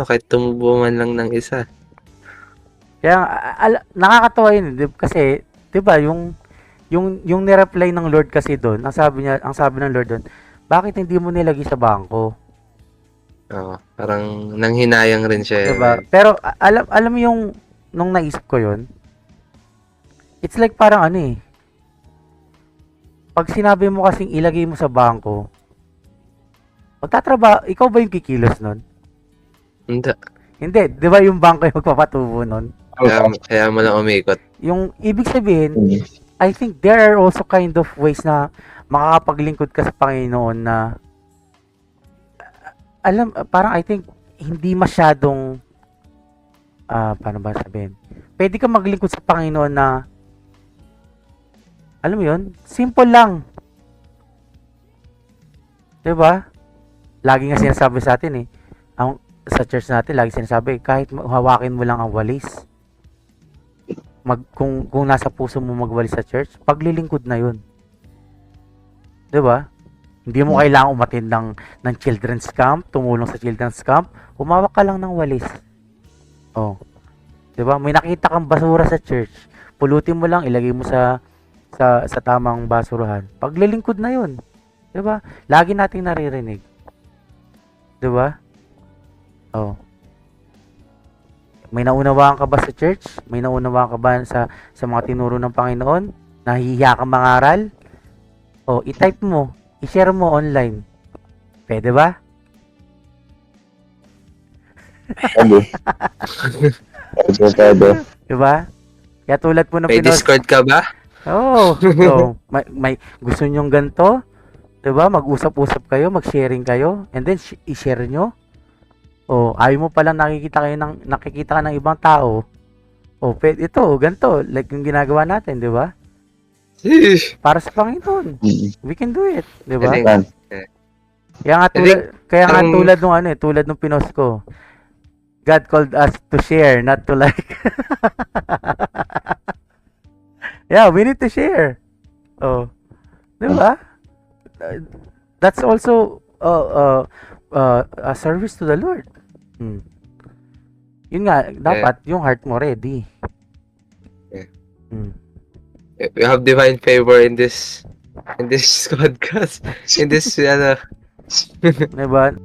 kahit tumubo man lang ng isa. Kaya nakakatawa yun, kasi 'di ba yung ni-reply ng Lord kasi doon, ang sabi ng Lord doon, bakit hindi mo nilagay sa bangko? Oo, parang nanghinayang rin siya. 'Di ba? Pero alam mo yung nung naisip ko yun, it's like parang ano eh. Pag sinabi mo kasing ilagay mo sa bangko, ikaw ba yung kikilos nun? Hindi. Hindi, 'di ba yung bangko yung magpapatubo nun? Kaya mo lang umikot. Yung ibig sabihin, I think there are also kind of ways na makakapaglingkod ka sa Panginoon na parang I think hindi masyadong paano ba sabihin? Pwede ka maglingkod sa Panginoon na alam mo 'yun, simple lang. 'Di ba? Lagi nga sinasabi sa atin sa church natin, lagi sinasabi, kahit hawakin mo lang ang walis, kung nasa puso mo magwalis sa church, paglilingkod na 'yun. 'Di ba? Hindi mo kailangang umattend ng children's camp, tumulong sa children's camp, humawak ka lang ng walis. Oh. 'Di ba? May nakita kang basura sa church, pulutin mo lang, ilagay mo sa tamang basurahan. Paglilingkod na 'yun. 'Di ba? Lagi nating naririnig. 'Di ba? Oh. May naunawaan ka ba sa church? May naunawaan ka ba sa mga tinuro ng Panginoon? Nahihiya ka mangaral? O, i-type mo, i-share mo online. Pwede ba? Pwede. Diba? Kaya tulad po ng May Discord ka ba? Oo. So, may gusto nyong ganito? Diba? Mag-usap-usap kayo, mag-sharing kayo, and then i-share nyo. O, ayaw mo palang nakikita ka ng ibang tao. O, ito, ganito, like yung ginagawa natin, di ba? Para sa Panginoon. We can do it, di ba? Kaya nga tulad nung pinost ko. God called us to share, not to like. Yeah, we need to share. Oh. Di ba? That's also a service to the Lord. Yun nga, dapat yung heart mo ready. We have divine favor in this podcast. In this Diba?